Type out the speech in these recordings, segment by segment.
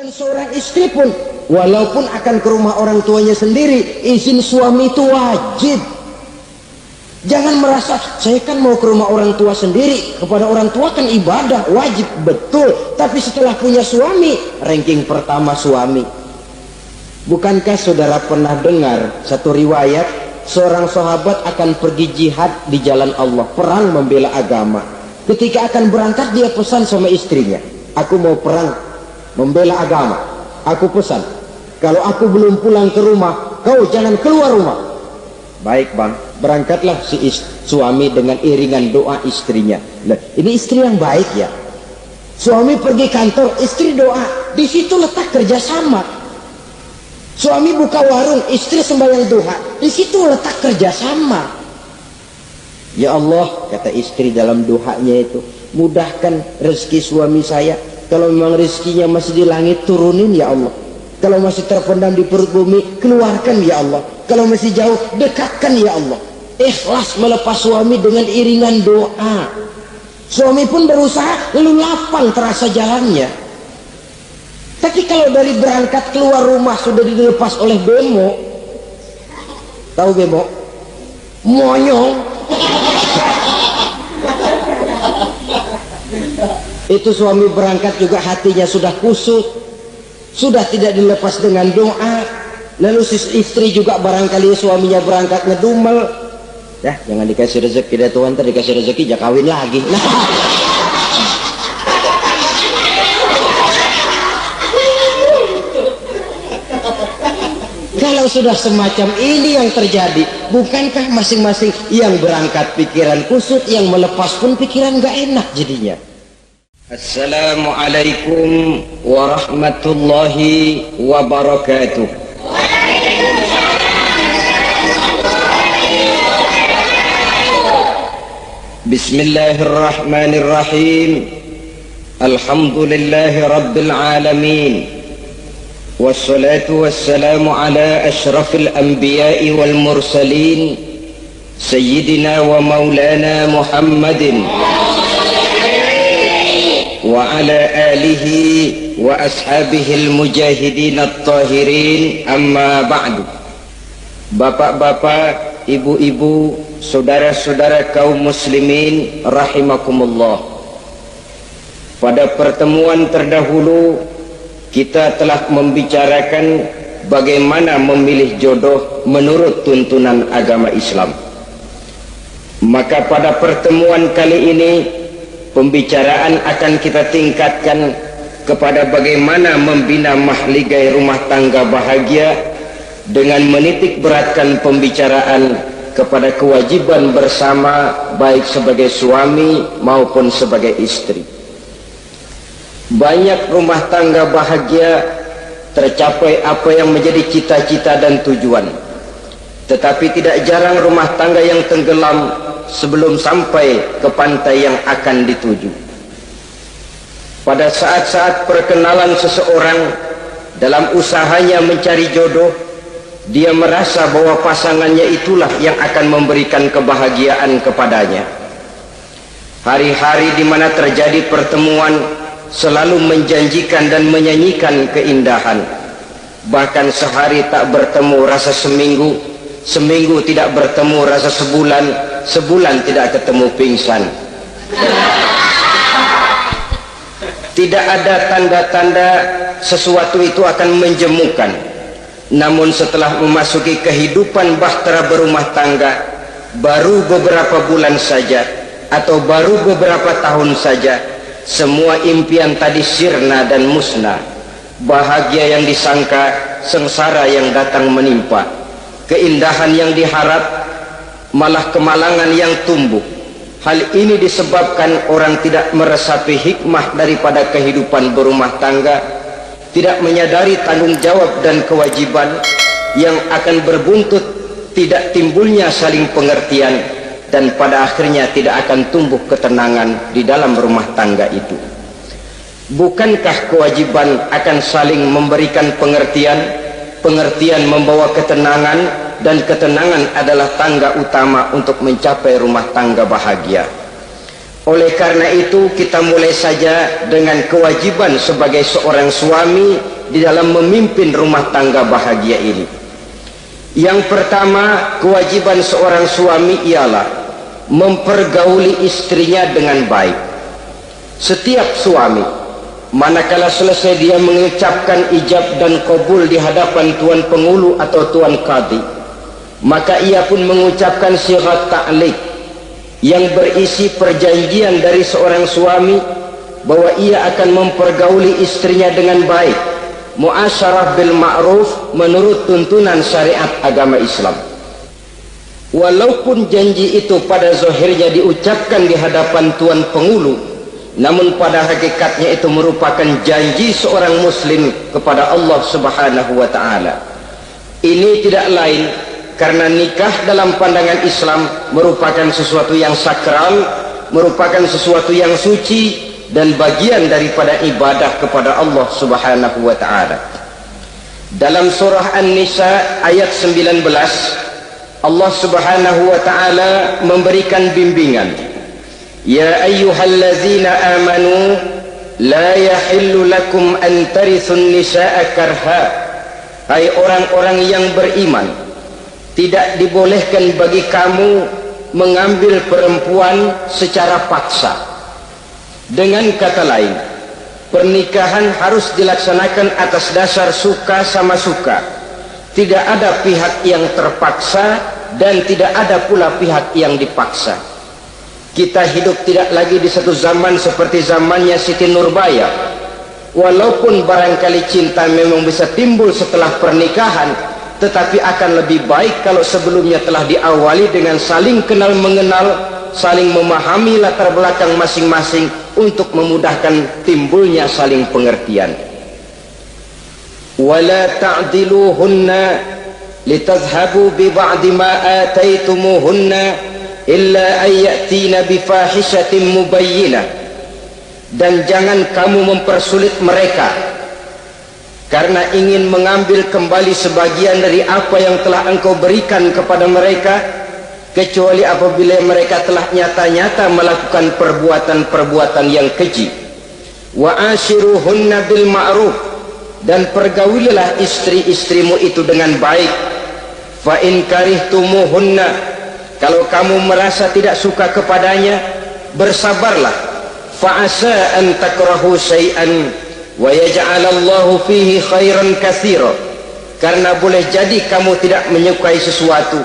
Dan seorang istri pun walaupun akan ke rumah orang tuanya sendiri, izin suami itu wajib. Jangan merasa saya kan mau ke rumah orang tua sendiri, kepada orang tua kan ibadah, wajib, betul. Tapi setelah punya suami, ranking pertama suami. Bukankah saudara pernah dengar satu riwayat, seorang sahabat akan pergi jihad di jalan Allah, perang membela agama. Ketika akan berangkat dia pesan sama istrinya, aku mau perang membela agama, aku pesan, kalau aku belum pulang ke rumah, kau jangan keluar rumah. Baik bang, berangkatlah si suami dengan iringan doa istrinya. Nah, ini istri yang baik ya. Suami pergi kantor, istri doa, di situ letak kerjasama. Suami buka warung, istri sembahyang duha, di situ letak kerjasama. Ya Allah, kata istri dalam doanya itu, mudahkan rezeki suami saya. Kalau memang rezekinya masih di langit, turunin ya Allah. Kalau masih terpendam di perut bumi, keluarkan ya Allah. Kalau masih jauh, dekatkan ya Allah. Ikhlas melepas suami dengan iringan doa. Suami pun berusaha, lalu lapang terasa jalannya. Tapi kalau dari berangkat keluar rumah sudah dilepas oleh bemo, tahu bemo? Monyong. Itu suami berangkat juga hatinya sudah kusut, sudah tidak dilepas dengan doa. Lalu si istri juga barangkali suaminya berangkat ngedumel, ya jangan dikasih rezeki deh Tuhan, ntar dikasih rezeki jangan kawin lagi. Nah. Kalau sudah semacam ini yang terjadi, bukankah masing-masing yang berangkat pikiran kusut, yang melepas pun pikiran gak enak jadinya. Assalamualaikum warahmatullahi wabarakatuh. Bismillahirrahmanirrahim. Alhamdulillahi rabbil alamin. Wassalatu wassalamu ala ashrafil anbiya'i wal mursalin, Sayyidina wa maulana Muhammadin wa ala alihi wa ashabihil mujahidin at-tahirin, amma ba'du. Bapak-bapak, ibu-ibu, saudara-saudara kaum muslimin rahimakumullah. Pada pertemuan terdahulu kita telah membicarakan bagaimana memilih jodoh menurut tuntunan agama Islam. Maka pada pertemuan kali ini pembicaraan akan kita tingkatkan kepada bagaimana membina mahligai rumah tangga bahagia dengan menitik beratkan pembicaraan kepada kewajiban bersama baik sebagai suami maupun sebagai istri. Banyak rumah tangga bahagia tercapai apa yang menjadi cita-cita dan tujuan, tetapi tidak jarang rumah tangga yang tenggelam sebelum sampai ke pantai yang akan dituju. Pada saat-saat perkenalan seseorang dalam usahanya mencari jodoh, dia merasa bahwa pasangannya itulah yang akan memberikan kebahagiaan kepadanya. Hari-hari di mana terjadi pertemuan selalu menjanjikan dan menyanyikan keindahan. Bahkan sehari tak bertemu rasa seminggu, seminggu tidak bertemu rasa sebulan, sebulan tidak ketemu pingsan. Tidak ada tanda-tanda sesuatu itu akan menjemukan. Namun setelah memasuki kehidupan bahtera berumah tangga, baru beberapa bulan saja atau baru beberapa tahun saja, semua impian tadi sirna dan musnah. Bahagia yang disangka, sengsara yang datang menimpa. Keindahan yang diharap, malah kemalangan yang tumbuh. Hal ini disebabkan orang tidak meresapi hikmah daripada kehidupan berumah tangga, tidak menyadari tanggung jawab dan kewajiban yang akan berbuntut tidak timbulnya saling pengertian, dan pada akhirnya tidak akan tumbuh ketenangan di dalam rumah tangga itu. Bukankah kewajiban akan saling memberikan pengertian, pengertian membawa ketenangan, dan ketenangan adalah tangga utama untuk mencapai rumah tangga bahagia. Oleh karena itu kita mulai saja dengan kewajiban sebagai seorang suami di dalam memimpin rumah tangga bahagia ini. Yang pertama, kewajiban seorang suami ialah mempergauli istrinya dengan baik. Setiap suami, manakala selesai dia mengucapkan ijab dan qabul di hadapan tuan pengulu atau tuan qadhi, maka ia pun mengucapkan sighat ta'liq yang berisi perjanjian dari seorang suami bahwa ia akan mempergauli istrinya dengan baik, muasyarah bil ma'ruf menurut tuntunan syariat agama Islam. Walaupun janji itu pada zahirnya diucapkan di hadapan tuan pengulu, namun pada hakikatnya itu merupakan janji seorang muslim kepada Allah Subhanahu wa taala. Ini tidak lain karena nikah dalam pandangan Islam merupakan sesuatu yang sakral, merupakan sesuatu yang suci dan bagian daripada ibadah kepada Allah Subhanahu wa taala. Dalam surah An-Nisa ayat 19, Allah Subhanahu wa taala memberikan bimbingan, ya ayyuhallazina amanu la yahillu lakum an tarithun nisaa karha. Hai orang-orang yang beriman, tidak dibolehkan bagi kamu mengambil perempuan secara paksa. Dengan kata lain, pernikahan harus dilaksanakan atas dasar suka sama suka. Tidak ada pihak yang terpaksa dan tidak ada pula pihak yang dipaksa. Kita hidup tidak lagi di satu zaman seperti zamannya Siti Nurbaya. Walaupun barangkali cinta memang bisa timbul setelah pernikahan, tetapi akan lebih baik kalau sebelumnya telah diawali dengan saling kenal mengenal, saling memahami latar belakang masing-masing untuk memudahkan timbulnya saling pengertian. Wala ta'diluhunna litadhhabu bi ba'di ma ataitumuhunna illa an ya'tina bi fahishatin mubayyinah. Dan jangan kamu mempersulit mereka karena ingin mengambil kembali sebagian dari apa yang telah engkau berikan kepada mereka, kecuali apabila mereka telah nyata-nyata melakukan perbuatan-perbuatan yang keji. Wa ashiruhunna bil ma'ruf, dan pergaulilah istri-istrimu itu dengan baik. Fa in karihtumuhunna, kalau kamu merasa tidak suka kepadanya, bersabarlah. Fa asa an takrahu syai'an wa yaj'alallahu fihi khairan katsira, karena boleh jadi kamu tidak menyukai sesuatu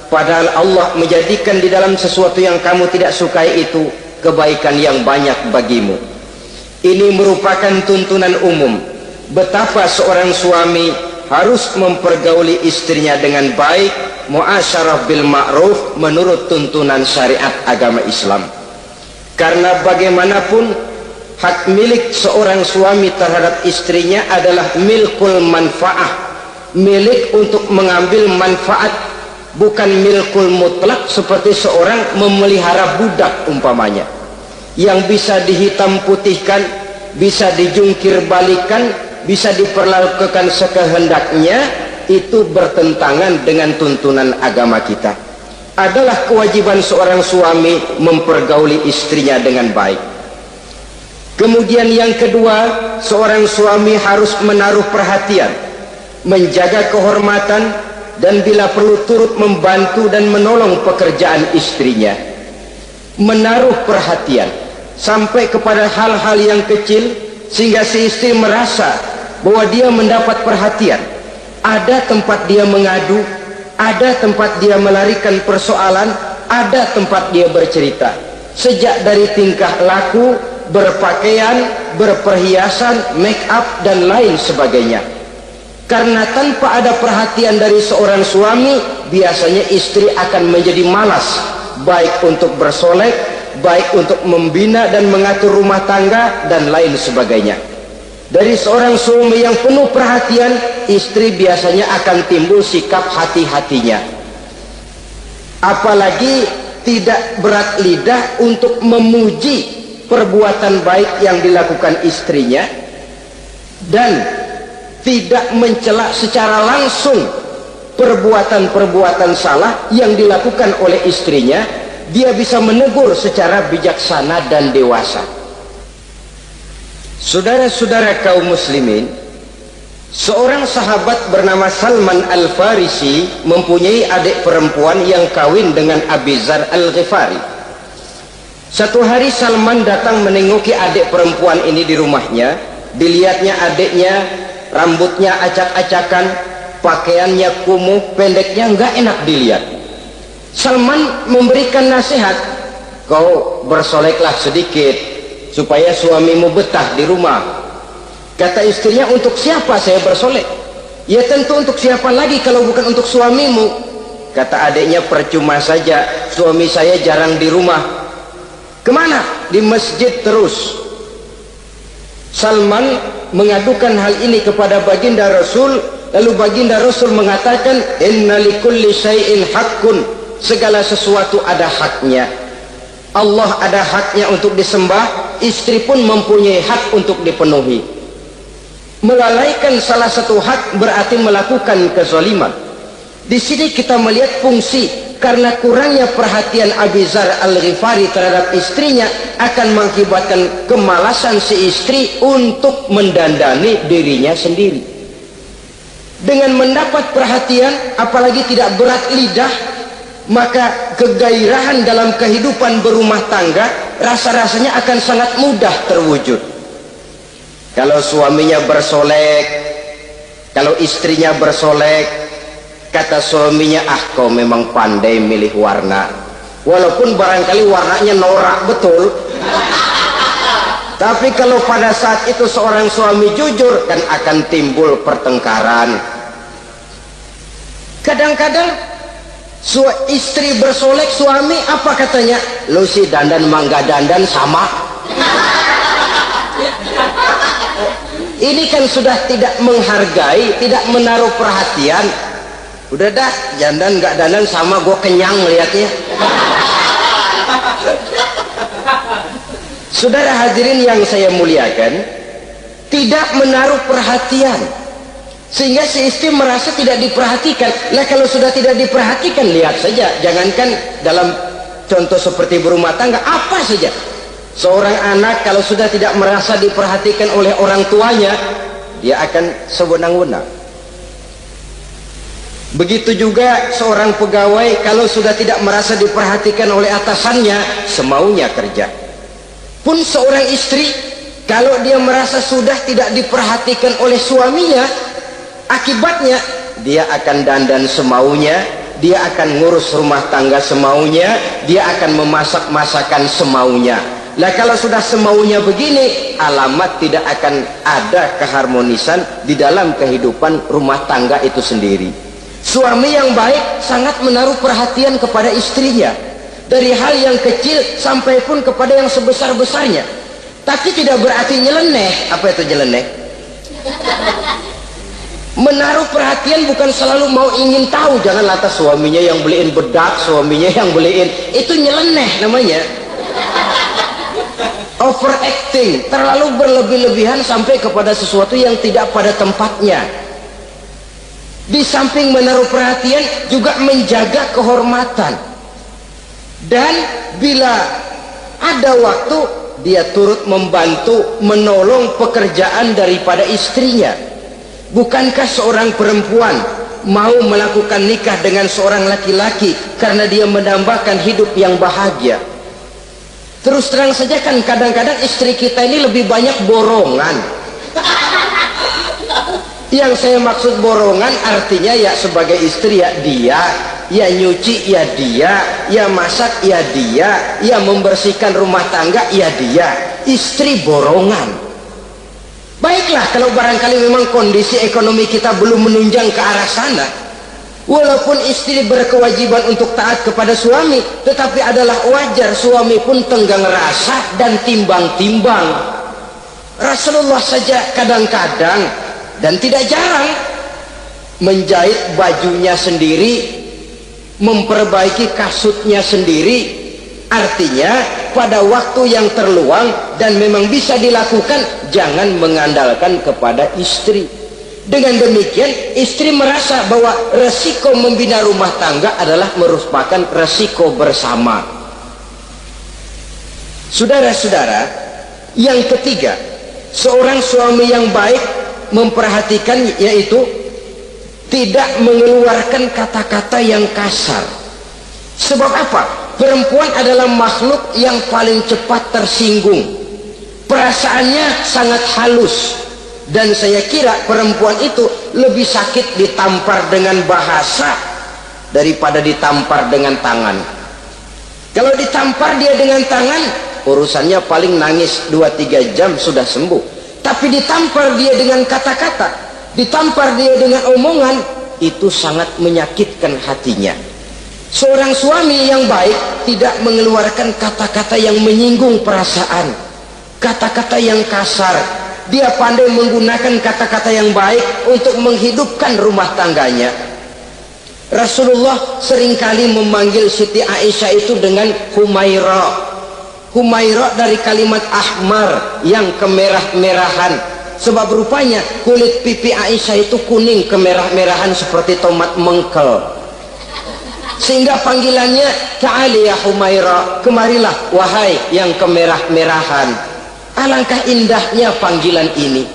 padahal Allah menjadikan di dalam sesuatu yang kamu tidak sukai itu kebaikan yang banyak bagimu. Ini merupakan tuntunan umum betapa seorang suami harus mempergauli istrinya dengan baik, muasyarah bil ma'ruf menurut tuntunan syariat agama Islam. Karena bagaimanapun hak milik seorang suami terhadap istrinya adalah milkul manfaah, milik untuk mengambil manfaat, bukan milkul mutlak seperti seorang memelihara budak umpamanya, yang bisa dihitam putihkan, bisa dijungkir balikan, bisa diperlakukan sekehendaknya. Itu bertentangan dengan tuntunan agama kita. Adalah kewajiban seorang suami mempergauli istrinya dengan baik. Kemudian yang kedua, seorang suami harus menaruh perhatian, menjaga kehormatan, dan bila perlu turut membantu dan menolong pekerjaan istrinya. Menaruh perhatian sampai kepada hal-hal yang kecil sehingga si istri merasa bahwa dia mendapat perhatian. Ada tempat dia mengadu, ada tempat dia melarikan persoalan, ada tempat dia bercerita. Sejak dari tingkah laku, berpakaian, berperhiasan, make up dan lain sebagainya. Karena tanpa ada perhatian dari seorang suami, biasanya istri akan menjadi malas, baik untuk bersolek, baik untuk membina dan mengatur rumah tangga dan lain sebagainya. Dari seorang suami yang penuh perhatian, istri biasanya akan timbul sikap hati-hatinya. Apalagi tidak berat lidah untuk memuji perbuatan baik yang dilakukan istrinya, dan tidak mencela secara langsung perbuatan-perbuatan salah yang dilakukan oleh istrinya, dia bisa menegur secara bijaksana dan dewasa. Saudara-saudara kaum muslimin, seorang sahabat bernama Salman Al-Farisi mempunyai adik perempuan yang kawin dengan Abi Dzar Al-Ghifari. Satu hari Salman datang menengoki adik perempuan ini di rumahnya. Dilihatnya adiknya rambutnya acak-acakan, pakaiannya kumuh, pendeknya nggak enak dilihat. Salman memberikan nasihat, kau bersoleklah sedikit supaya suamimu betah di rumah. Kata istrinya, untuk siapa saya bersolek? Ya tentu untuk siapa lagi kalau bukan untuk suamimu. Kata adiknya, percuma saja, suami saya jarang di rumah. Kemana? Di masjid terus. Salman mengadukan hal ini kepada baginda Rasul, lalu baginda Rasul mengatakan, inna likulli syai'in haqqun, segala sesuatu ada haknya. Allah ada haknya untuk disembah, istri pun mempunyai hak untuk dipenuhi. Melalaikan salah satu hak berarti melakukan kezaliman. Di sini kita melihat fungsi, karena kurangnya perhatian Abi Dzar Al-Ghifari terhadap istrinya akan mengakibatkan kemalasan si istri untuk mendandani dirinya sendiri. Dengan mendapat perhatian, apalagi tidak berat lidah, maka kegairahan dalam kehidupan berumah tangga rasa-rasanya akan sangat mudah terwujud. Kalau suaminya bersolek, kalau istrinya bersolek, kata suaminya, ah kau memang pandai milih warna, walaupun barangkali warnanya norak betul. Tapi kalau pada saat itu seorang suami jujur, kan akan timbul pertengkaran. Kadang-kadang istri bersolek, suami apa katanya? Lu si dandan mangga dandan sama. Ini kan sudah tidak menghargai, tidak menaruh perhatian. Udah dah, dandan nggak dandan sama, gue kenyang melihatnya. Saudara hadirin yang saya muliakan, tidak menaruh perhatian, sehingga si istri merasa tidak diperhatikan. Lah kalau sudah tidak diperhatikan, lihat saja, jangankan dalam contoh seperti berumah tangga, apa saja. Seorang anak kalau sudah tidak merasa diperhatikan oleh orang tuanya, dia akan sewenang-wenang. Begitu juga seorang pegawai kalau sudah tidak merasa diperhatikan oleh atasannya, semaunya kerja. Pun seorang istri kalau dia merasa sudah tidak diperhatikan oleh suaminya, akibatnya dia akan dandan semaunya, dia akan ngurus rumah tangga semaunya, dia akan memasak masakan semaunya. Lah kalau sudah semaunya begini, alamat tidak akan ada keharmonisan di dalam kehidupan rumah tangga itu sendiri. Suami yang baik sangat menaruh perhatian kepada istrinya, dari hal yang kecil sampai pun kepada yang sebesar-besarnya. Tapi tidak berarti nyeleneh. Apa itu nyeleneh? Menaruh perhatian bukan selalu mau ingin tahu. Jangan lantas suaminya yang beliin bedak, suaminya yang beliin, itu nyeleneh namanya. Overacting, terlalu berlebih-lebihan sampai kepada sesuatu yang tidak pada tempatnya. Di samping menaruh perhatian, juga menjaga kehormatan. Dan bila ada waktu, dia turut membantu menolong pekerjaan daripada istrinya. Bukankah seorang perempuan mau melakukan nikah dengan seorang laki-laki karena dia mendambakan hidup yang bahagia? Terus terang saja kan kadang-kadang istri kita ini lebih banyak borongan. Yang saya maksud borongan artinya ya sebagai istri ya dia, ya nyuci ya dia, ya masak ya dia, ya membersihkan rumah tangga ya dia. Istri borongan. Baiklah kalau barangkali memang kondisi ekonomi kita belum menunjang ke arah sana, walaupun istri berkewajiban untuk taat kepada suami, tetapi adalah wajar suami pun tenggang rasa dan timbang-timbang. Rasulullah saja kadang-kadang dan tidak jarang menjahit bajunya sendiri, memperbaiki kasutnya sendiri. Artinya pada waktu yang terluang dan memang bisa dilakukan, jangan mengandalkan kepada istri. Dengan demikian istri merasa bahwa resiko membina rumah tangga adalah merupakan resiko bersama. Saudara-saudara, yang ketiga, seorang suami yang baik memperhatikan yaitu tidak mengeluarkan kata-kata yang kasar. Sebab apa? Perempuan adalah makhluk yang paling cepat tersinggung, perasaannya sangat halus, dan saya kira perempuan itu lebih sakit ditampar dengan bahasa daripada ditampar dengan tangan. Kalau ditampar dia dengan tangan, urusannya paling nangis 2-3 jam sudah sembuh. Tapi ditampar dia dengan kata-kata, ditampar dia dengan omongan, itu sangat menyakitkan hatinya. Seorang suami yang baik tidak mengeluarkan kata-kata yang menyinggung perasaan, kata-kata yang kasar. Dia pandai menggunakan kata-kata yang baik untuk menghidupkan rumah tangganya. Rasulullah seringkali memanggil Siti Aisyah itu dengan Humaira. Humaira dari kalimat ahmar, yang kemerah-merahan. Sebab rupanya kulit pipi Aisyah itu kuning kemerah-merahan seperti tomat mengkel. Sehingga panggilannya ta'ali ya Humaira, kemarilah wahai yang kemerah-merahan. Alangkah indahnya panggilan ini.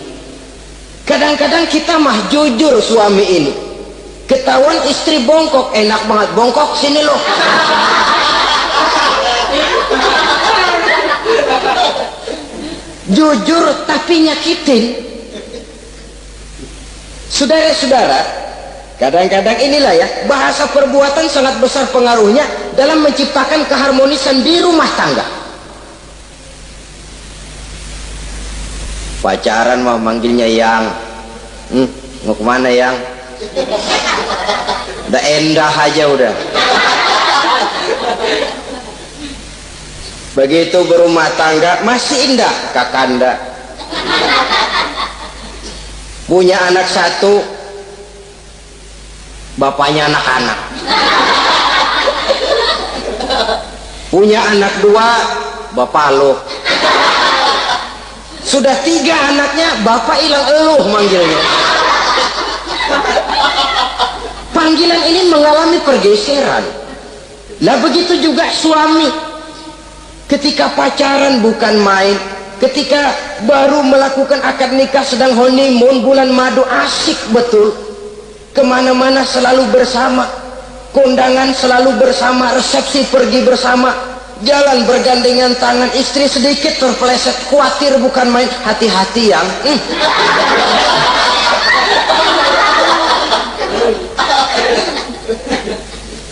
Kadang-kadang kita mah jujur suami ini, ketahuan istri bongkok, enak banget bongkok, sini loh. Jujur tapi nyakitin. Saudara-saudara, kadang-kadang inilah ya, bahasa perbuatan sangat besar pengaruhnya dalam menciptakan keharmonisan di rumah tangga. Pacaran mah manggilnya yang, mau kemana yang? Udah endah aja udah. Begitu berumah tangga masih indah kakanda. Punya anak satu, bapaknya anak-anak. Punya anak 2, bapak lo. Sudah 3 anaknya, bapak hilang eluh manggilnya. Panggilan ini mengalami pergeseran. Lah begitu juga suami. Ketika pacaran bukan main, ketika baru melakukan akad nikah sedang honeymoon, bulan madu, asik betul. Kemana-mana selalu bersama, kondangan selalu bersama, resepsi pergi bersama, jalan bergandengan tangan. Istri sedikit terpeleset, khawatir bukan main, hati-hati yang.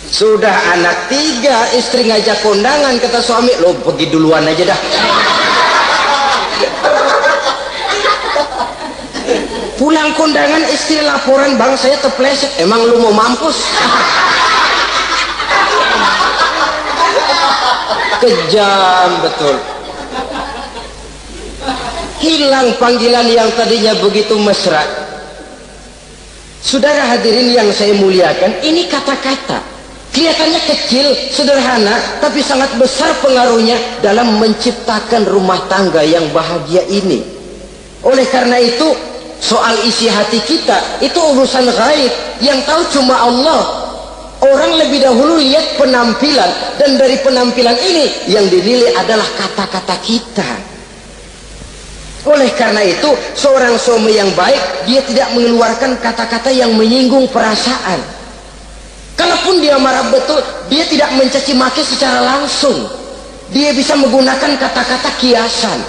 Sudah anak 3, istri ngajak kondangan, kata suami, lo pergi duluan aja dah. Pulang kondangan, istri laporan, bang saya terpleset. Emang lu mau mampus? Kejam betul. Hilang panggilan yang tadinya begitu mesra. Saudara hadirin yang saya muliakan, ini kata-kata kelihatannya kecil, sederhana, tapi sangat besar pengaruhnya dalam menciptakan rumah tangga yang bahagia ini. Oleh karena itu, soal isi hati kita itu urusan gaib yang tahu cuma Allah. Orang lebih dahulu lihat penampilan, dan dari penampilan ini yang dinilai adalah kata-kata kita. Oleh karena itu, seorang suami yang baik, dia tidak mengeluarkan kata-kata yang menyinggung perasaan. Kalaupun dia marah betul, dia tidak mencaci maki secara langsung. Dia bisa menggunakan kata-kata kiasan.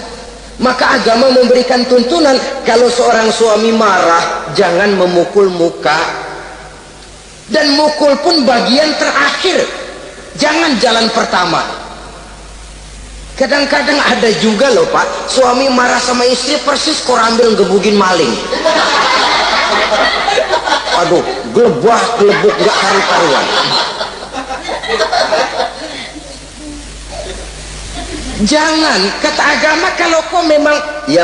Maka agama memberikan tuntunan, kalau seorang suami marah, jangan memukul muka. Dan mukul pun bagian terakhir, jangan jalan pertama. Kadang-kadang ada juga loh pak, suami marah sama istri persis korambil ngebugin maling. Aduh, gelebuk gak karu-karuan. Jangan, kata agama, kalau kau memang ya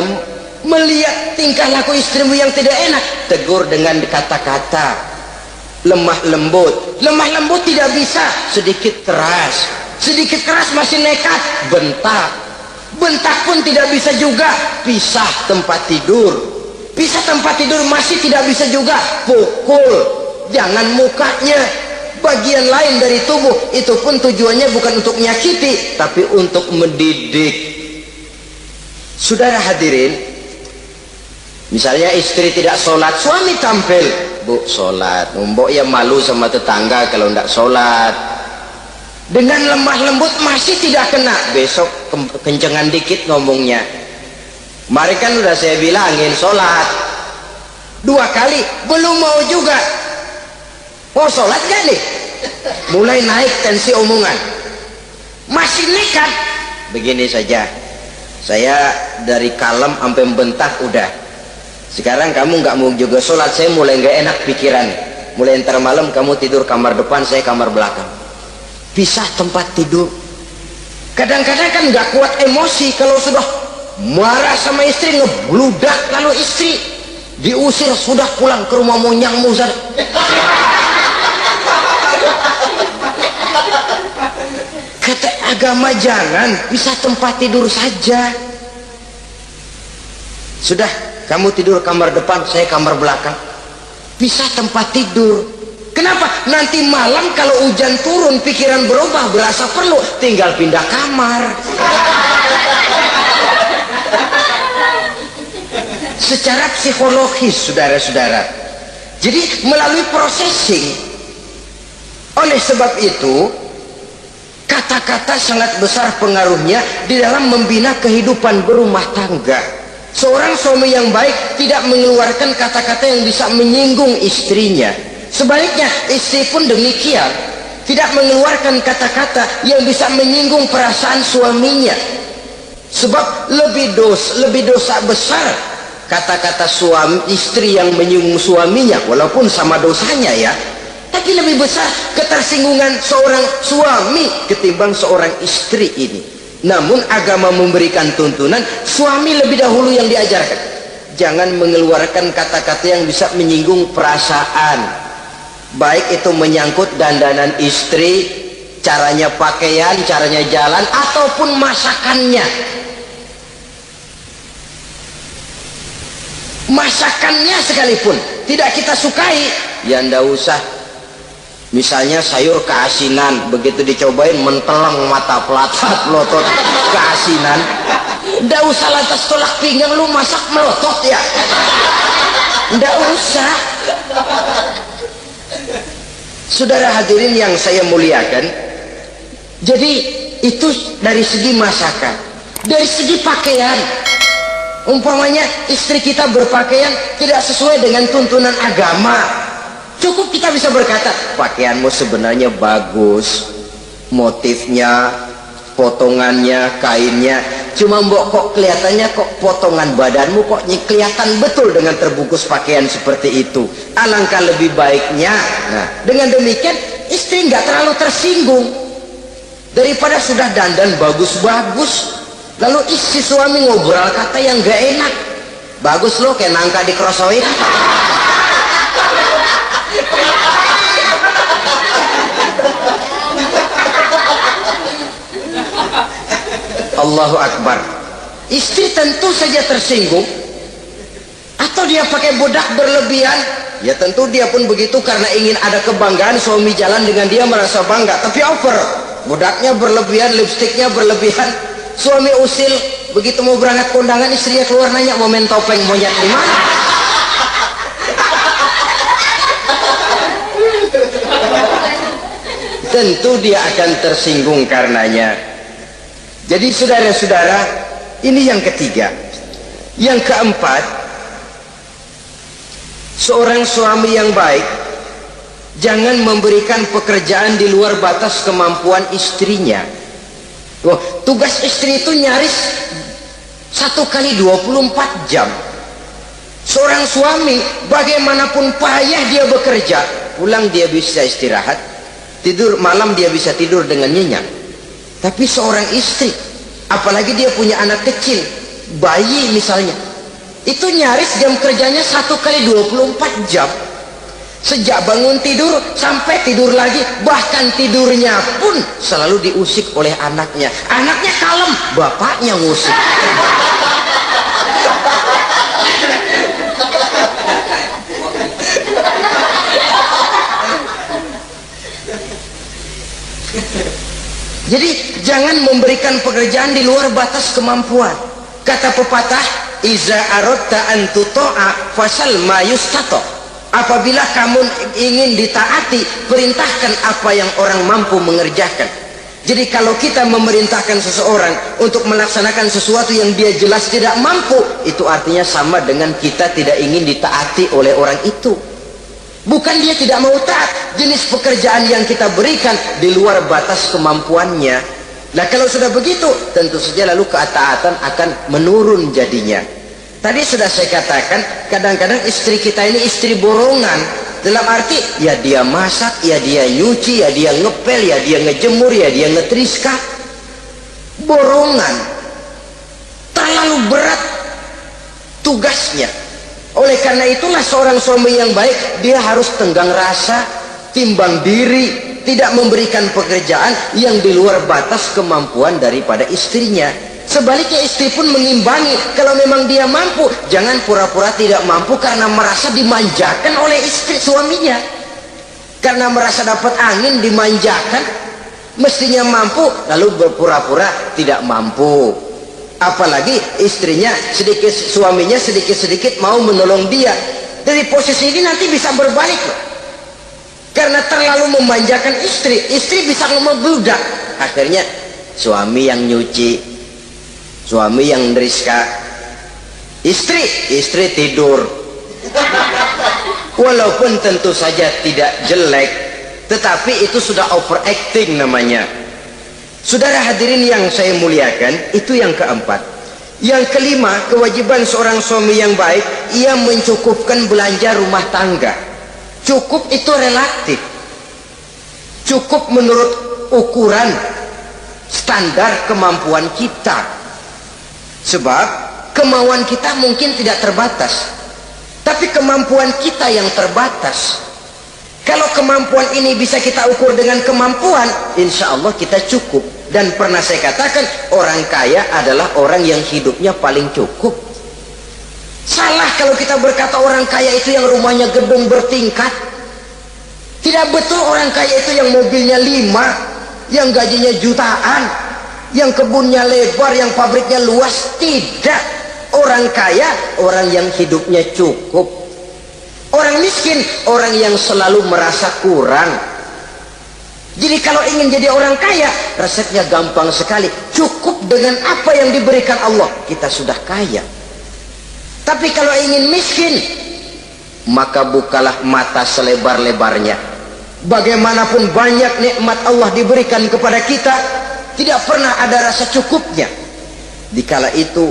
melihat tingkah laku istrimu yang tidak enak, tegur dengan kata-kata lemah lembut. Lemah lembut tidak bisa, sedikit keras. Sedikit keras masih nekat, bentak. Bentak pun tidak bisa juga, pisah tempat tidur. Pisah tempat tidur masih tidak bisa juga, pukul. Jangan mukanya, bagian lain dari tubuh. Itu pun tujuannya bukan untuk menyakiti, tapi untuk mendidik. Saudara hadirin, misalnya istri tidak sholat, suami tampil, bu sholat, mbok ya malu sama tetangga kalau tidak sholat. Dengan lemah lembut masih tidak kena, besok kencengan dikit ngomongnya. Mari kan udah saya bilangin sholat 2 kali, belum mau juga. Mau sholat gak nih? Mulai naik tensi omongan, masih nekat. Begini saja, saya dari kalem sampai bentak udah. Sekarang kamu nggak mau juga sholat, saya mulai nggak enak pikiran. Mulai ntar malam kamu tidur kamar depan, saya kamar belakang. Pisah tempat tidur. Kadang-kadang kan nggak kuat emosi, kalau sudah marah sama istri ngebludak, lalu istri diusir, sudah pulang ke rumah monyang muzar. Kata agama jangan, pisah tempat tidur saja. Sudah, kamu tidur kamar depan, saya kamar belakang. Pisah tempat tidur. Kenapa? Nanti malam kalau hujan turun, pikiran berubah, berasa perlu, tinggal pindah kamar. Secara psikologis, saudara-saudara. Jadi melalui processing. Oleh sebab itu, kata-kata sangat besar pengaruhnya di dalam membina kehidupan berumah tangga. Seorang suami yang baik tidak mengeluarkan kata-kata yang bisa menyinggung istrinya. Sebaliknya, istri pun demikian, tidak mengeluarkan kata-kata yang bisa menyinggung perasaan suaminya. Sebab lebih dosa besar kata-kata suami istri yang menyinggung suaminya, walaupun sama dosanya ya, tapi lebih besar ketersinggungan seorang suami ketimbang seorang istri ini. Namun agama memberikan tuntunan suami lebih dahulu yang diajarkan. Jangan mengeluarkan kata-kata yang bisa menyinggung perasaan. Baik itu menyangkut dandanan istri, caranya pakaian, caranya jalan, ataupun masakannya. Masakannya sekalipun tidak kita sukai, ya ndak usah. Misalnya sayur keasinan, begitu dicobain menteleng mata pelatat melotot keasinan, ndak usah lantas tolak pinggang, lu masak melotot ya, ndak usah. Saudara hadirin yang saya muliakan, jadi itu dari segi masakan. Dari segi pakaian, umpamanya istri kita berpakaian tidak sesuai dengan tuntunan agama, cukup kita bisa berkata, pakaianmu sebenarnya bagus, motifnya, potongannya, kainnya, cuma mbok kok kelihatannya kok potongan badanmu kok kelihatan betul dengan terbungkus pakaian seperti itu. Alangkah lebih baiknya, nah dengan demikian istri nggak terlalu tersinggung daripada sudah dandan bagus-bagus lalu istri suami ngobrol kata yang nggak enak. Bagus loh kayak nangka dikerosoin. Allahu Akbar. Istri tentu saja tersinggung. Atau dia pakai bedak berlebihan, ya tentu dia pun begitu karena ingin ada kebanggaan, suami jalan dengan dia merasa bangga, tapi over, bedaknya berlebihan, lipstiknya berlebihan. Suami usil, begitu mau berangkat kondangan istrinya keluar nanya mau main topeng monyet di mana. Tentu dia akan tersinggung karenanya. Jadi saudara-saudara, ini yang ketiga. Yang keempat, seorang suami yang baik jangan memberikan pekerjaan di luar batas kemampuan istrinya. Wah, tugas istri itu nyaris 1 kali 24 jam. Seorang suami bagaimanapun payah dia bekerja, pulang dia bisa istirahat, tidur malam dia bisa tidur dengan nyenyak. Tapi seorang istri, apalagi dia punya anak kecil, bayi misalnya, itu nyaris jam kerjanya 1 kali 24 jam. Sejak bangun tidur sampai tidur lagi, bahkan tidurnya pun selalu diusik oleh anaknya. Anaknya kalem, bapaknya ngusik. Jadi jangan memberikan pekerjaan di luar batas kemampuan. Kata pepatah, iza aradta an tuta'a fasal ma yustato. Apabila kamu ingin ditaati, perintahkan apa yang orang mampu mengerjakan. Jadi kalau kita memerintahkan seseorang untuk melaksanakan sesuatu yang dia jelas tidak mampu, itu artinya sama dengan kita tidak ingin ditaati oleh orang itu. Bukan dia tidak mau taat, jenis pekerjaan yang kita berikan di luar batas kemampuannya. Nah kalau sudah begitu, tentu saja lalu ketaatan akan menurun jadinya. Tadi sudah saya katakan, kadang-kadang istri kita ini istri borongan. Dalam arti, ya dia masak, ya dia nyuci, ya dia ngepel, ya dia ngejemur, ya dia ngetriska. Borongan. Terlalu berat tugasnya. Oleh karena itulah seorang suami yang baik, dia harus tenggang rasa, timbang diri, tidak memberikan pekerjaan yang di luar batas kemampuan daripada istrinya. Sebaliknya istri pun mengimbangi. Kalau memang dia mampu, jangan pura-pura tidak mampu karena merasa dimanjakan oleh istri suaminya. Karena merasa dapat angin dimanjakan, mestinya mampu lalu berpura-pura tidak mampu. Apalagi istrinya sedikit, suaminya sedikit-sedikit mau menolong dia. Dari posisi ini nanti bisa berbalik loh. Karena terlalu memanjakan istri, istri bisa membludak. Akhirnya suami yang nyuci, suami yang neriska, istri tidur. Walaupun tentu saja tidak jelek, tetapi itu sudah overacting namanya. Saudara hadirin yang saya muliakan, itu yang keempat. Yang kelima, kewajiban seorang suami yang baik, ia mencukupkan belanja rumah tangga. Cukup itu relatif. Cukup menurut ukuran standar kemampuan kita. Sebab kemauan kita mungkin tidak terbatas, tapi kemampuan kita yang terbatas. Kalau kemampuan ini bisa kita ukur dengan kemampuan, insya Allah kita cukup. Dan pernah saya katakan, orang kaya adalah orang yang hidupnya paling cukup. Salah kalau kita berkata orang kaya itu yang rumahnya gedung bertingkat. Tidak betul orang kaya itu yang mobilnya 5, yang gajinya jutaan, yang kebunnya lebar, yang pabriknya luas. Tidak. Orang kaya orang yang hidupnya cukup. Orang miskin orang yang selalu merasa kurang. Jadi kalau ingin jadi orang kaya, resepnya gampang sekali. Cukup dengan apa yang diberikan Allah, kita sudah kaya. Tapi kalau ingin miskin, maka bukalah mata selebar-lebarnya. Bagaimanapun banyak nikmat Allah diberikan kepada kita, tidak pernah ada rasa cukupnya. Dikala itu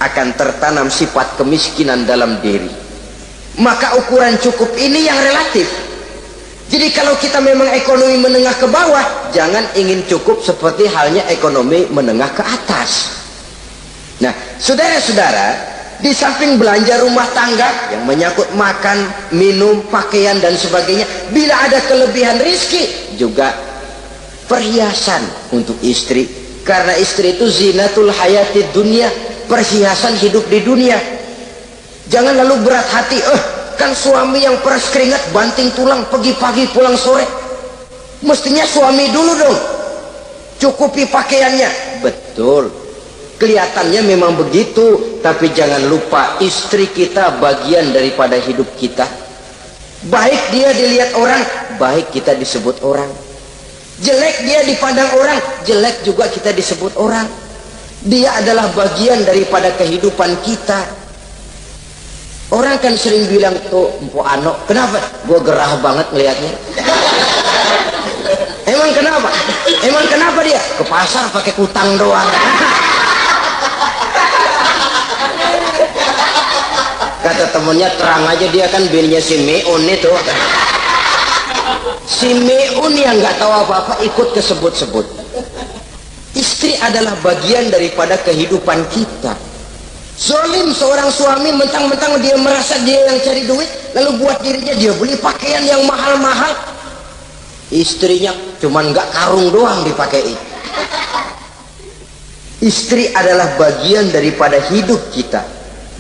akan tertanam sifat kemiskinan dalam diri. Maka ukuran cukup ini yang relatif. Jadi kalau kita memang ekonomi menengah ke bawah, jangan ingin cukup seperti halnya ekonomi menengah ke atas. Nah, saudara-saudara, di samping belanja rumah tangga yang menyangkut makan, minum, pakaian dan sebagainya, bila ada kelebihan rizki, juga perhiasan untuk istri. Karena istri itu zinatul hayati dunia, perhiasan hidup di dunia. Jangan lalu berat hati, kan suami yang peras keringat banting tulang pagi-pagi pulang sore. Mestinya suami dulu dong cukupi pakaiannya. Betul, kelihatannya memang begitu, tapi jangan lupa istri kita bagian daripada hidup kita. Baik dia dilihat orang, baik kita disebut orang. Jelek dia dipandang orang, jelek juga kita disebut orang. Dia adalah bagian daripada kehidupan kita. Orang kan sering bilang, tuh Mpo Ano, kenapa? Gue gerah banget ngelihatnya. Emang kenapa? Emang kenapa dia? Ke pasar pakai kutang doang. Kata temennya, terang aja dia kan bininya si Meun itu. Si Meun yang nggak tahu apa-apa ikut kesebut-sebut. Istri adalah bagian daripada kehidupan kita. Zolim seorang suami, mentang-mentang dia merasa dia yang cari duit, lalu buat dirinya dia beli pakaian yang mahal-mahal, istrinya cuman nggak karung doang dipakai. Istri adalah bagian daripada hidup kita.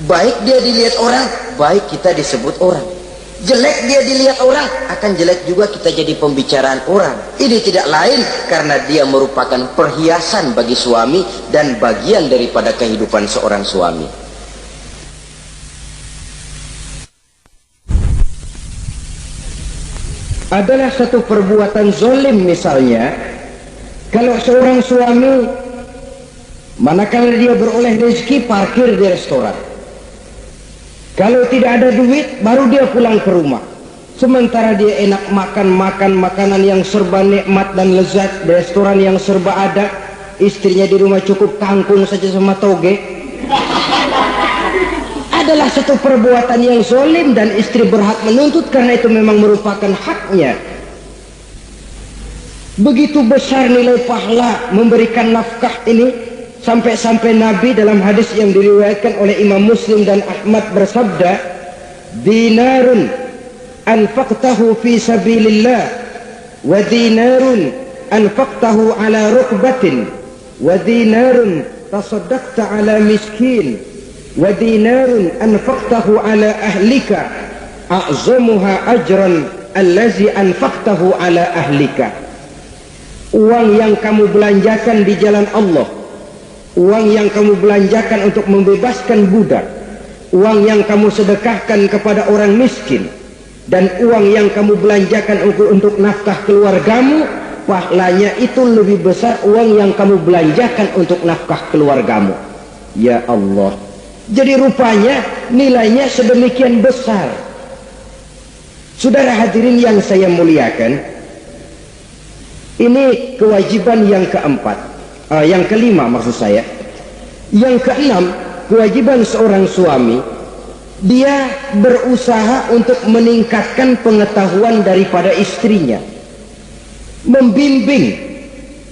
Baik dia dilihat orang, baik kita disebut orang. Jelek dia dilihat orang, akan jelek juga kita jadi pembicaraan orang. Ini tidak lain karena dia merupakan perhiasan bagi suami dan bagian daripada kehidupan seorang suami. Adalah satu perbuatan zolim misalnya, kalau seorang suami manakala dia beroleh rezeki parkir di restoran. Kalau tidak ada duit, baru dia pulang ke rumah. Sementara dia enak makan makanan yang serba nikmat dan lezat, di restoran yang serba ada, istrinya di rumah cukup kangkung saja sama toge. Adalah satu perbuatan yang zalim dan istri berhak menuntut karena itu memang merupakan haknya. Begitu besar nilai pahala memberikan nafkah ini, sampai-sampai Nabi dalam hadis yang diriwayatkan oleh Imam Muslim dan Ahmad bersabda, dinarun anfaqtahu fi sabilillah wa dinarun anfaqtahu ala rukbatin wa dinarun tasaddaqta ala miskin wa dinarun anfaqtahu ala ahlika a'zamuha ajran allazi anfaqtahu ala ahlika. Uang yang kamu belanjakan di jalan Allah, uang yang kamu belanjakan untuk membebaskan budak, uang yang kamu sedekahkan kepada orang miskin, dan uang yang kamu belanjakan untuk nafkah keluargamu, pahalanya itu lebih besar uang yang kamu belanjakan untuk nafkah keluargamu. Ya Allah, jadi rupanya nilainya sedemikian besar. Saudara hadirin yang saya muliakan, ini kewajiban yang keempat. Yang kelima maksud saya. Yang keenam, kewajiban seorang suami, dia berusaha untuk meningkatkan pengetahuan daripada istrinya, membimbing.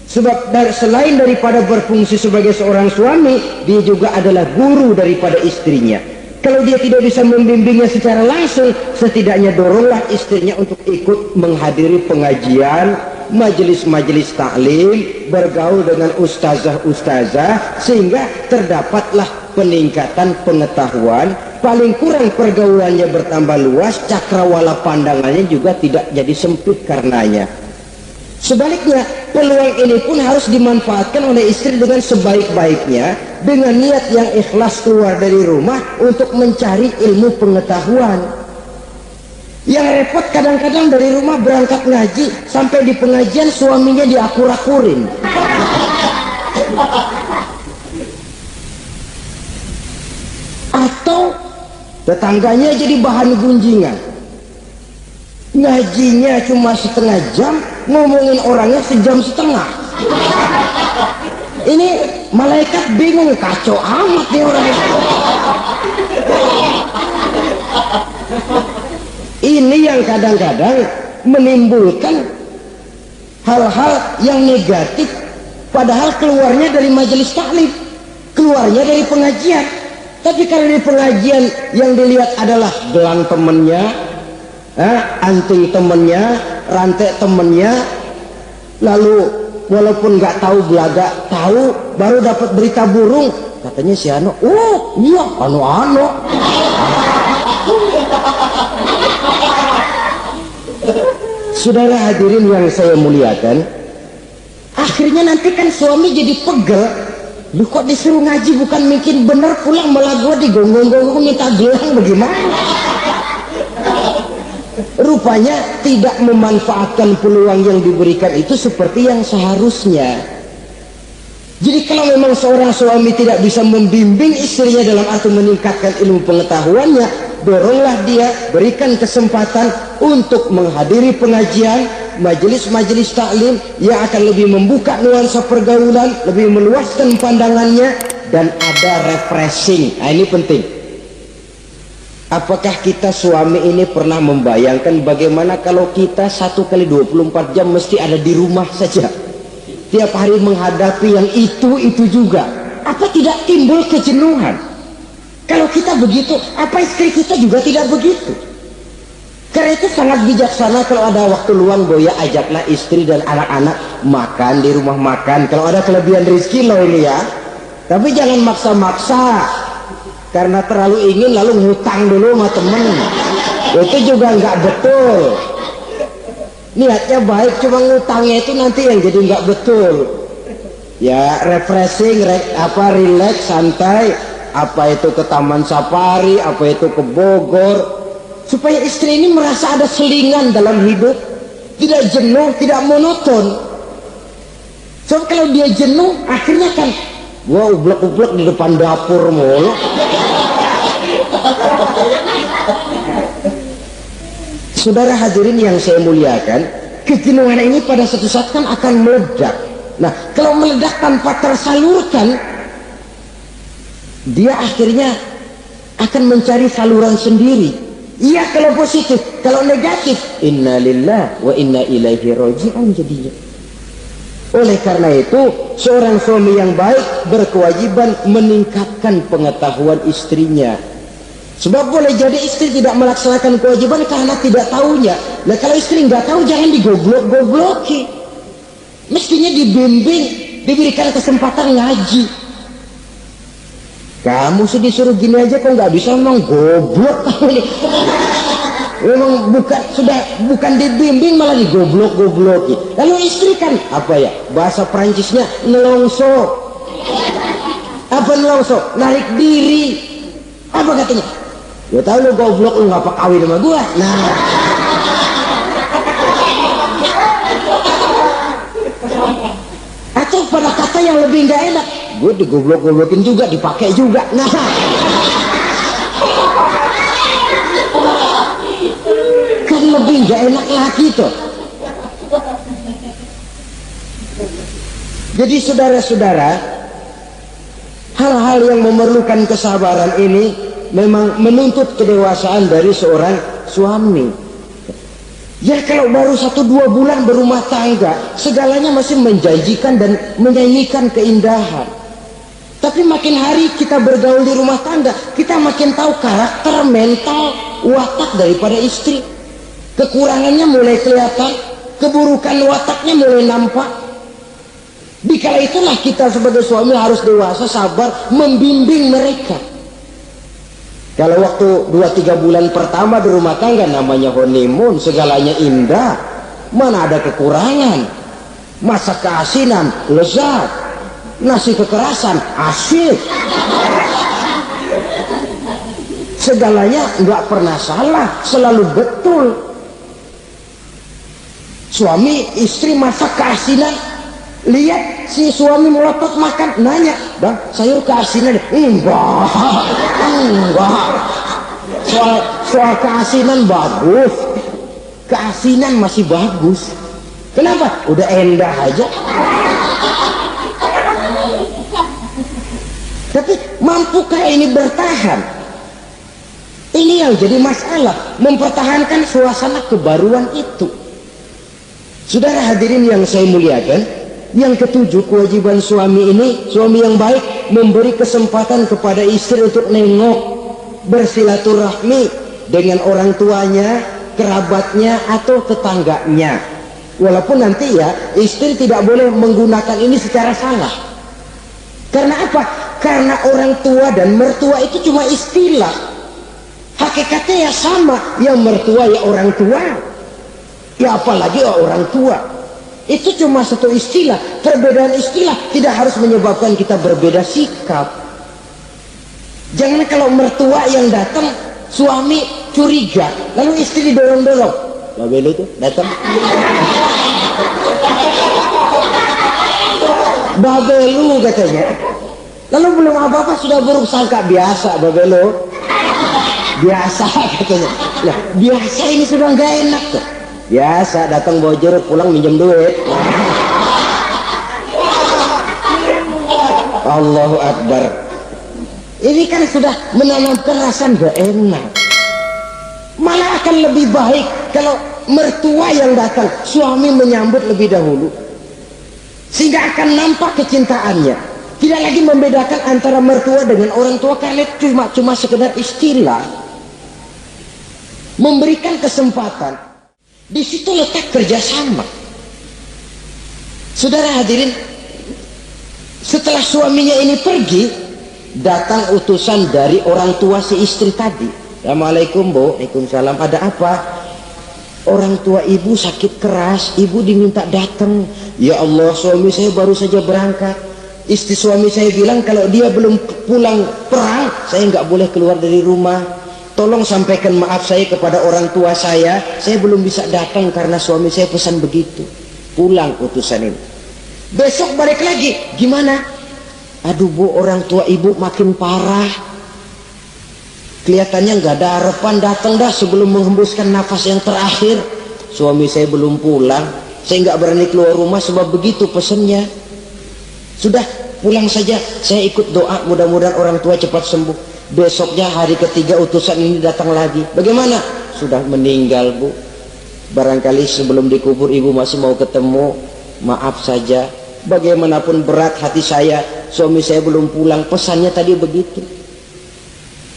Sebab selain daripada berfungsi sebagai seorang suami, dia juga adalah guru daripada istrinya. Kalau dia tidak bisa membimbingnya secara langsung, setidaknya doronglah istrinya untuk ikut menghadiri pengajian, majelis-majelis taklim, bergaul dengan ustazah-ustazah, sehingga terdapatlah peningkatan pengetahuan. Paling kurang pergaulannya bertambah luas, cakrawala pandangannya juga tidak jadi sempit karenanya. Sebaliknya, peluang ini pun harus dimanfaatkan oleh istri dengan sebaik-baiknya, dengan niat yang ikhlas keluar dari rumah untuk mencari ilmu pengetahuan. Yang repot kadang-kadang dari rumah berangkat ngaji, sampai di pengajian suaminya diakur-akurin. Atau tetangganya jadi bahan gunjingan. Ngajinya cuma setengah jam, ngomongin orangnya sejam setengah. Ini malaikat bingung, kacau amat nih orang itu. Ini yang kadang-kadang menimbulkan hal-hal yang negatif, padahal keluarnya dari majelis taklim, keluarnya dari pengajian. Tapi kalau di pengajian yang dilihat adalah gelang temennya, anting temennya, rantai temennya, lalu walaupun nggak tahu belaga, tahu baru dapat berita burung, katanya si Ano, oh iya Ano. Saudara hadirin yang saya muliakan, akhirnya nanti kan suami jadi pegel. Lu kok disuruh ngaji bukan mungkin bener, pulang malah gua digonggong-gonggong minta gelang, bagaimana? Rupanya tidak memanfaatkan peluang yang diberikan itu seperti yang seharusnya. Jadi kalau memang seorang suami tidak bisa membimbing istrinya dalam arti meningkatkan ilmu pengetahuannya, doronglah dia, berikan kesempatan untuk menghadiri pengajian, majelis-majelis taklim yang akan lebih membuka nuansa pergaulan, lebih meluaskan pandangannya, dan ada refreshing. Nah, ini penting. Apakah kita suami ini pernah membayangkan bagaimana kalau kita 1 kali 24 jam mesti ada di rumah saja, tiap hari menghadapi yang itu juga? Apa tidak timbul kejenuhan? Kalau kita begitu, apa istri kita juga tidak begitu? Karena itu sangat bijaksana kalau ada waktu luang, Boya ajaklah istri dan anak-anak makan di rumah makan. Kalau ada kelebihan rezeki loh ini ya. Tapi jangan maksa-maksa, karena terlalu ingin lalu ngutang dulu sama temen. Itu juga nggak betul. Niatnya baik, cuma ngutangnya itu nanti yang jadi nggak betul. Ya refreshing, relax, santai. Apa itu ke Taman Safari, apa itu ke Bogor, supaya istri ini merasa ada selingan dalam hidup, tidak jenuh, tidak monoton. So kalau dia jenuh, akhirnya kan gua ublek-ublek di depan dapur mulu. Saudara hadirin yang saya muliakan, kejenuhan ini pada suatu saat kan akan meledak. Nah, kalau meledak tanpa tersalurkan, dia akhirnya akan mencari saluran sendiri. Iya kalau positif, kalau negatif, innalillah wa inna ilaihi raji'un jadinya. Oleh karena itu, seorang suami yang baik berkewajiban meningkatkan pengetahuan istrinya. Sebab boleh jadi istri tidak melaksanakan kewajiban karena tidak tahunya. Nah kalau istri nggak tahu, jangan digoblok-gobloki. Mestinya dibimbing, diberikan kesempatan ngaji. Kamu sih disuruh gini aja kok nggak bisa, memang goblok kamu nih. Memang bukan dibimbing, malah digoblok-gobloki. Lalu istri kan apa ya, bahasa Perancisnya nelongso. Apa nelongso? Narik diri. Apa katanya? Ya tahu lu goblok, lu ngapa kawin sama gua. Nah, atau pada kata yang lebih nggak enak, gue digoblok-goblokin juga, dipakai juga. Nah, kan lebih nggak enak lagi tuh. Jadi saudara-saudara, hal-hal yang memerlukan kesabaran ini memang menuntut kedewasaan dari seorang suami. Ya kalau baru 1-2 bulan berumah tangga, segalanya masih menjanjikan dan menyanyikan keindahan. Tapi makin hari kita bergaul di rumah tangga, kita makin tahu karakter, mental, watak daripada istri. Kekurangannya mulai kelihatan, keburukan wataknya mulai nampak. Dikala itulah kita sebagai suami harus dewasa, sabar, membimbing mereka. Kalau waktu 2-3 bulan pertama di rumah tangga, namanya honeymoon, segalanya indah, mana ada kekurangan. Masak keasinan, lezat. Nasi kekerasan, asyik. Segalanya nggak pernah salah, selalu betul. Suami istri masak keasinan, lihat si suami melotot makan, nanya, bang sayur keasinan? Enggak. Soal keasinan bagus, keasinan masih bagus. Kenapa? Udah endah aja. Tapi mampukah ini bertahan? Ini yang jadi masalah, mempertahankan suasana kebaruan itu. Saudara hadirin yang saya muliakan, yang ketujuh, kewajiban suami ini, suami yang baik, memberi kesempatan kepada istri untuk nengok, bersilaturahmi dengan orang tuanya, kerabatnya, atau tetangganya. Walaupun nanti ya, istri tidak boleh menggunakan ini secara salah. Karena apa? Karena orang tua dan mertua itu cuma istilah. Hakikatnya ya sama, yang mertua ya orang tua, ya apalagi orang tua. Itu cuma satu istilah. Perbedaan istilah tidak harus menyebabkan kita berbeda sikap. Jangan kalau mertua yang datang, suami curiga, lalu istri didorong-dorong, babelu tuh datang, babelu katanya. Lalu belum apa-apa sudah buruk sangka, biasa babelu, biasa katanya. Nah, biasa ini sudah nggak enak tuh. Biasa datang bawa jeruk, pulang minjem duit. Allahu Akbar. Ini kan sudah menanamkan rasa gak enak. Malah akan lebih baik kalau mertua yang datang, suami menyambut lebih dahulu, sehingga akan nampak kecintaannya. Tidak lagi membedakan antara mertua dengan orang tua, karena cuma sekedar istilah. Memberikan kesempatan, di situ letak kerjasama. Saudara hadirin, setelah suaminya ini pergi, datang utusan dari orang tua si istri tadi. Assalamualaikum Bu. Waalaikumsalam. Ada apa? Orang tua ibu sakit keras, ibu diminta datang. Ya Allah, suami saya baru saja berangkat. Istri suami saya bilang kalau dia belum pulang perang, saya nggak boleh keluar dari rumah. Tolong sampaikan maaf saya kepada orang tua saya belum bisa datang karena suami saya pesan begitu. Pulang utusan ini. Besok balik lagi, gimana? Aduh Bu, orang tua ibu makin parah. Kelihatannya nggak ada harapan, datang dah sebelum menghembuskan nafas yang terakhir. Suami saya belum pulang, saya nggak berani keluar rumah sebab begitu pesennya. Sudah, pulang saja, saya ikut doa mudah-mudahan orang tua cepat sembuh. Besoknya hari ketiga utusan ini datang lagi. Bagaimana? Sudah meninggal Bu. Barangkali sebelum dikubur ibu masih mau ketemu. Maaf saja, bagaimanapun berat hati saya, suami saya belum pulang, pesannya tadi begitu.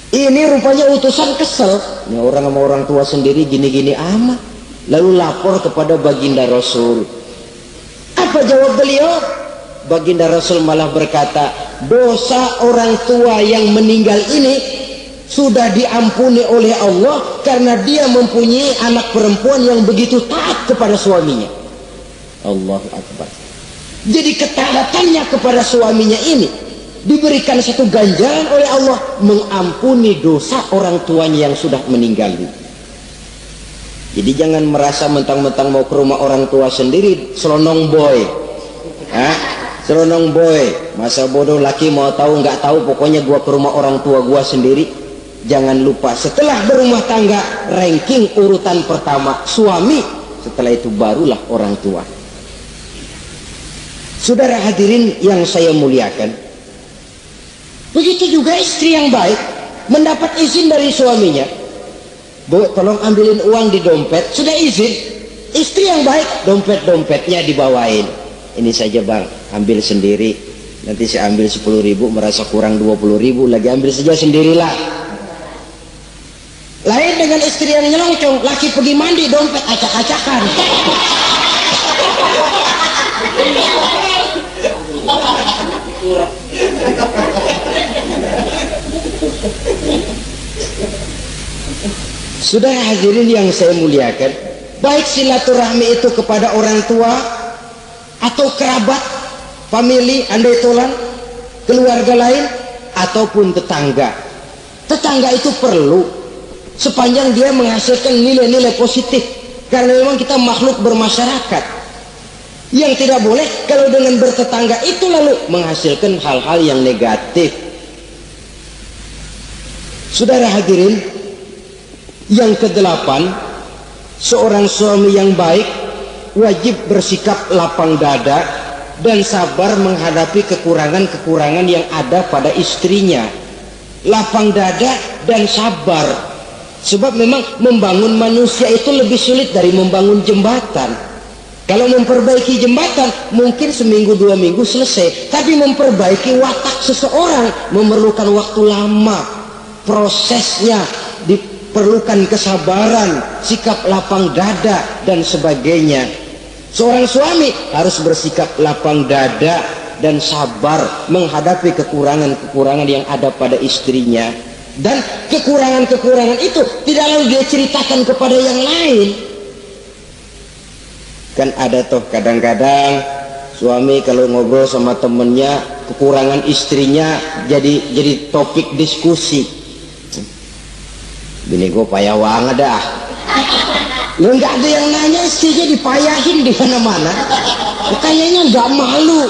Ini rupanya utusan kesel. Ini orang sama orang tua sendiri gini-gini amat. Lalu lapor kepada baginda Rasul. Apa jawab beliau? Baginda Rasul malah berkata, dosa orang tua yang meninggal ini sudah diampuni oleh Allah karena dia mempunyai anak perempuan yang begitu taat kepada suaminya. Allahu Akbar. Jadi ketaatannya kepada suaminya ini diberikan satu ganjaran oleh Allah, mengampuni dosa orang tuanya yang sudah meninggal. Jadi jangan merasa mentang-mentang mau ke rumah orang tua sendiri selonong boy. Selonong boy, masa bodoh laki mau tahu nggak tahu, pokoknya gua ke rumah orang tua gua sendiri. Jangan lupa setelah berumah tangga, ranking urutan pertama suami, setelah itu barulah orang tua. Saudara hadirin yang saya muliakan, begitu juga istri yang baik mendapat izin dari suaminya. Bu, tolong ambilin uang di dompet. Sudah izin. Istri yang baik, dompetnya dibawain. Ini saja Bang, ambil sendiri. Nanti saya ambil 10.000, merasa kurang 20.000 lagi, ambil saja sendirilah. Lain dengan istri yang nyelongcong, laki pergi mandi, dompet acak-acakan. Sudah hadirin yang saya muliakan, baik silaturahmi itu kepada orang tua atau kerabat, famili, andai tolan, keluarga lain, ataupun tetangga. Tetangga itu perlu sepanjang dia menghasilkan nilai-nilai positif, karena memang kita makhluk bermasyarakat. Yang tidak boleh kalau dengan bertetangga itu lalu menghasilkan hal-hal yang negatif. Saudara hadirin yang ke-8, seorang suami yang baik wajib bersikap lapang dada dan sabar menghadapi kekurangan-kekurangan yang ada pada istrinya. Lapang dada dan sabar, sebab memang membangun manusia itu lebih sulit dari membangun jembatan. Kalau memperbaiki jembatan mungkin seminggu 2 minggu selesai, tapi memperbaiki watak seseorang memerlukan waktu lama. Prosesnya diperlukan kesabaran, sikap lapang dada dan sebagainya. Seorang suami harus bersikap lapang dada dan sabar menghadapi kekurangan-kekurangan yang ada pada istrinya. Dan kekurangan-kekurangan itu tidak lalu dia ceritakan kepada yang lain. Kan ada toh kadang-kadang suami kalau ngobrol sama temennya, kekurangan istrinya jadi topik diskusi. Bini gue payah banget dah. Lu nggak ada yang nanya, istrinya dipayahin di mana-mana. Kayaknya nggak malu.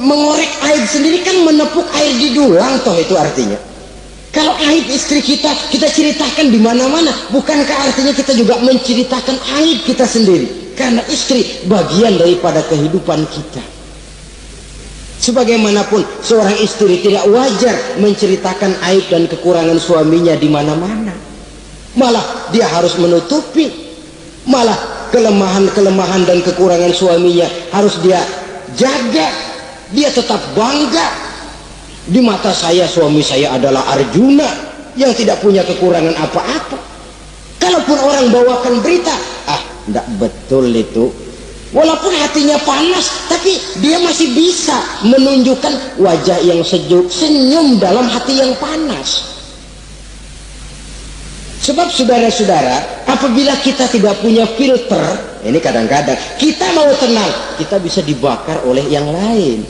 Mengorek aib sendiri kan menepuk air di dulang toh, itu artinya. Kalau aib istri kita ceritakan di mana-mana, bukankah artinya kita juga menceritakan aib kita sendiri? Karena istri bagian daripada kehidupan kita. Sebagaimanapun seorang istri tidak wajar menceritakan aib dan kekurangan suaminya di mana-mana. Malah dia harus menutupi. Malah kelemahan-kelemahan dan kekurangan suaminya harus dia jaga. Dia tetap bangga. Di mata saya suami saya adalah Arjuna yang tidak punya kekurangan apa-apa. Kalaupun orang bawakan berita, enggak betul itu. Walaupun hatinya panas, tapi dia masih bisa menunjukkan wajah yang sejuk, senyum dalam hati yang panas. Sebab saudara-saudara, apabila kita tidak punya filter, ini kadang-kadang kita mau tenang, kita bisa dibakar oleh yang lain.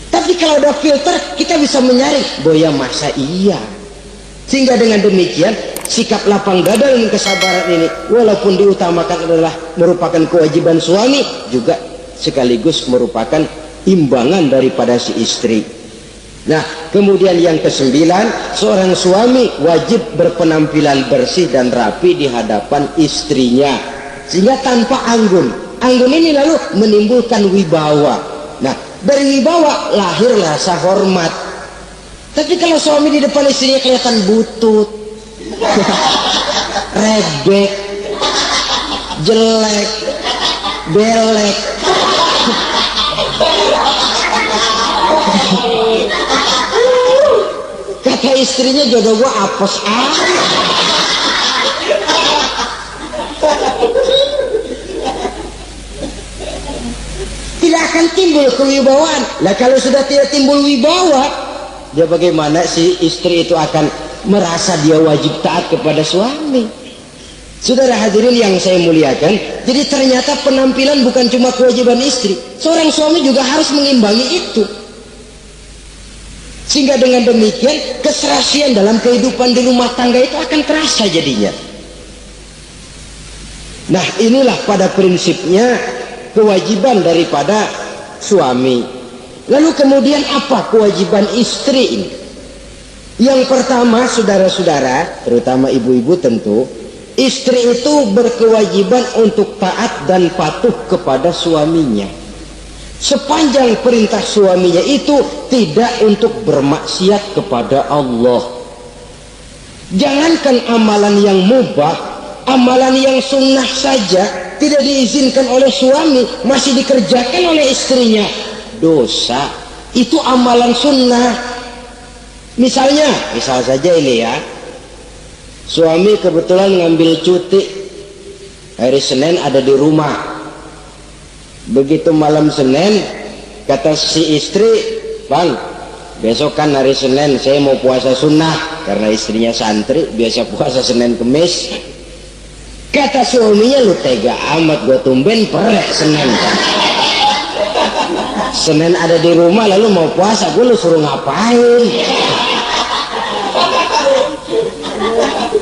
Tapi kalau ada filter, kita bisa menyaring, boya masa iya. Sehingga dengan demikian, sikap lapang dada dan kesabaran ini, walaupun diutamakan adalah merupakan kewajiban suami, juga sekaligus merupakan imbangan daripada si istri. Nah, kemudian yang ke-9, seorang suami wajib berpenampilan bersih dan rapi di hadapan istrinya, sehingga tanpa anggun. Anggun ini lalu menimbulkan wibawa. Nah, dari wibawa lahir rasa hormat. Tapi kalau suami di depan istrinya kelihatan butut, rebek, jelek, belek, kata istrinya, jodoh gua apes tidak akan timbul kewibawaan. Lah kalau sudah tidak timbul wibawa, dia bagaimana si istri itu akan merasa dia wajib taat kepada suami? Saudara hadirin yang saya muliakan, jadi ternyata penampilan bukan cuma kewajiban istri, seorang suami juga harus mengimbangi itu. Sehingga dengan demikian keserasian dalam kehidupan di rumah tangga itu akan terasa jadinya. Nah, inilah pada prinsipnya kewajiban daripada suami. Lalu kemudian apa kewajiban istri ini? Yang pertama, saudara-saudara, terutama ibu-ibu tentu, istri itu berkewajiban untuk taat dan patuh kepada suaminya. Sepanjang perintah suaminya itu tidak untuk bermaksiat kepada Allah. Jangankan amalan yang mubah, amalan yang sunnah saja tidak diizinkan oleh suami, masih dikerjakan oleh istrinya, dosa. Itu amalan sunnah. Misal saja ini ya, suami kebetulan ngambil cuti hari Senin, ada di rumah. Begitu malam Senin, kata si istri, bang, besok kan hari Senin, saya mau puasa sunnah. Karena istrinya santri, biasa puasa Senin Kemis. Kata suaminya, lu tega amat, gua tumben perek Senin. Senin ada di rumah lalu mau puasa, gua lu suruh ngapain?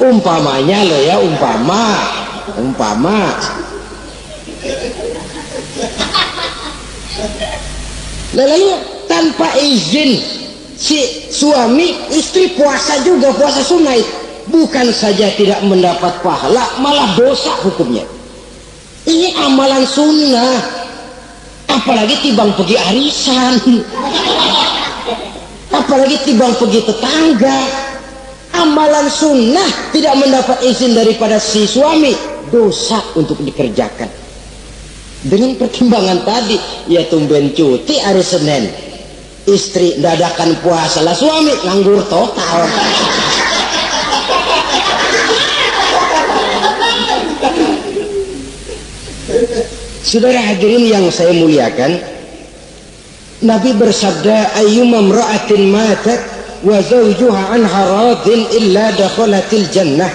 Umpamanya lo ya, umpama lalu tanpa izin si suami, istri puasa juga, puasa sunnah, bukan saja tidak mendapat pahala, malah dosa hukumnya. Ini amalan sunnah, apalagi tibang pergi arisan, apalagi tibang pergi tetangga. Amalan sunnah tidak mendapat izin daripada si suami, dosa untuk dikerjakan. Dengan pertimbangan tadi, ya tumben cuti hari Senin, istri dadakan puasa, lah suami nganggur total. Saudara hadirin yang saya muliakan, Nabi bersabda, ayyuma imra'atin matat wa zawjuha anha radin illa dakhalatil jannah.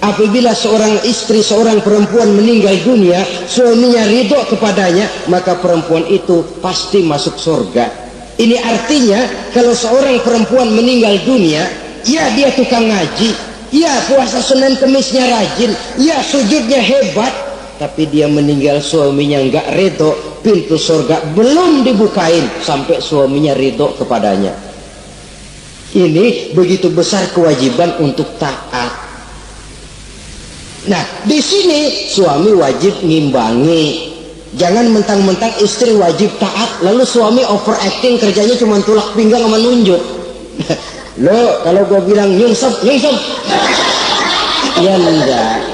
Apabila seorang istri, seorang perempuan meninggal dunia, suaminya ridho kepadanya, maka perempuan itu pasti masuk surga. Ini artinya kalau seorang perempuan meninggal dunia, ya dia tukang ngaji, ya puasa Senin Kemisnya rajin, ya sujudnya hebat, tapi dia meninggal suaminya enggak ridho, pintu surga belum dibukain sampai suaminya ridho kepadanya. Ini begitu besar kewajiban untuk taat. Nah, di sini suami wajib ngimbangi. Jangan mentang-mentang istri wajib taat, lalu suami overacting, kerjanya cuma tulak pinggang sama nunjuk. Lo kalau gue bilang nyungsep, ya enggak.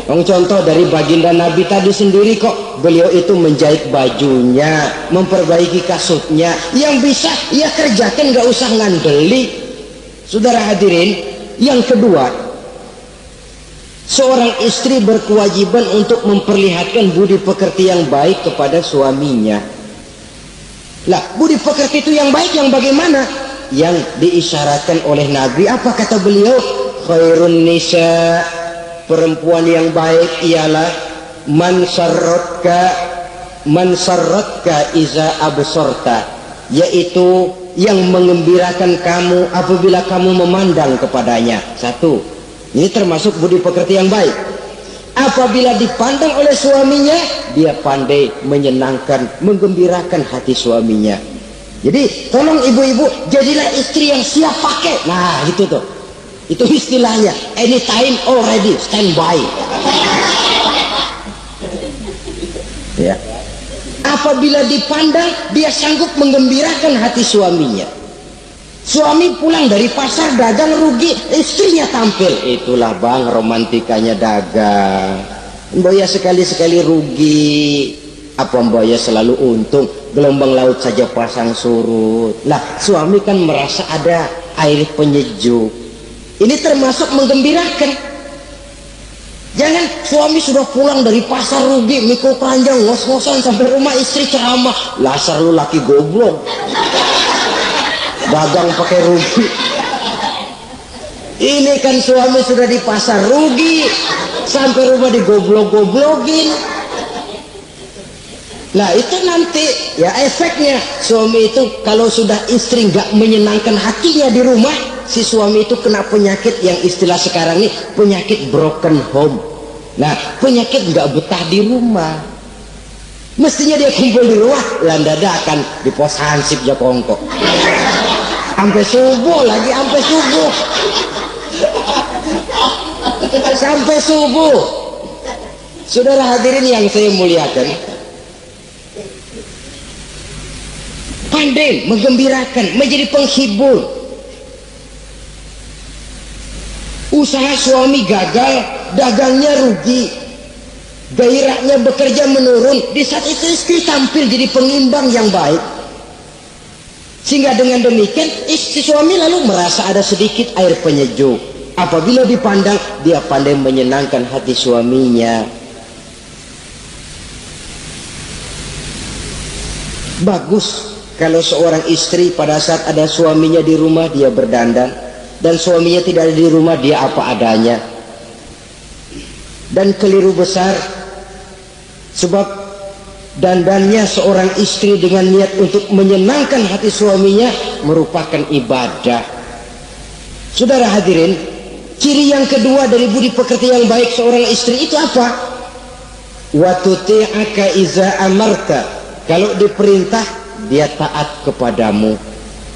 Contoh dari baginda Nabi tadi sendiri kok, beliau itu menjahit bajunya, memperbaiki kasutnya, yang bisa ia kerjakan, nggak usah ngandeli. Saudara hadirin, yang kedua, Seorang istri berkewajiban untuk memperlihatkan budi pekerti yang baik kepada suaminya. Lah, budi pekerti itu yang baik yang bagaimana? Yang diisyaratkan oleh Nabi. Apa kata beliau? Khairun nisa, perempuan yang baik ialah man sarratka iza absorta, yaitu yang mengembirakan kamu apabila kamu memandang kepadanya. Satu, ini termasuk budi pekerti yang baik. Apabila dipandang oleh suaminya, dia pandai menyenangkan, menggembirakan hati suaminya. Jadi tolong ibu-ibu, jadilah istri yang siap pakai. Nah itu tuh, itu istilahnya, anytime already standby. Ya. Apabila dipandang, dia sanggup menggembirakan hati suaminya. Suami pulang dari pasar dagang rugi, istrinya tampil. Itulah bang romantikanya dagang. Mboya sekali-sekali rugi, apa mboya selalu untung? Gelombang laut saja pasang surut. Lah suami kan merasa ada air penyejuk. Ini termasuk menggembirakan. Jangan suami sudah pulang dari pasar rugi, mikul keranjang, ngos-ngosan sampai rumah istri ceramah. Lasar lu laki goblok. Dagang pakai rugi. Ini kan suami sudah di pasar rugi, sampai rumah digoblok-goblokin. Nah itu nanti ya efeknya, suami itu kalau sudah istri nggak menyenangkan hatinya di rumah, si suami itu kena penyakit yang istilah sekarang ini penyakit broken home. Nah penyakit nggak betah di rumah. Mestinya dia kumpul di rumah, landada akan di pos hansip Jakongko. Sampai subuh lagi, sampai subuh. Sampai subuh. Saudara hadirin yang saya muliakan, pandai menggembirakan, menjadi penghibur. Usaha suami gagal, dagangnya rugi, gairahnya bekerja menurun, di saat itu istri tampil jadi pengimbang yang baik. Sehingga dengan demikian istri suami lalu merasa ada sedikit air penyejuk. Apabila dipandang, dia pandai menyenangkan hati suaminya. Bagus kalau seorang istri pada saat ada suaminya di rumah dia berdandan, dan suaminya tidak ada di rumah dia apa adanya. Dan keliru besar, sebab dandannya seorang istri dengan niat untuk menyenangkan hati suaminya merupakan ibadah. Saudara hadirin, ciri yang kedua dari budi pekerti yang baik seorang istri itu apa? Wa tuti'aka iza amarta. Kalau diperintah dia taat kepadamu.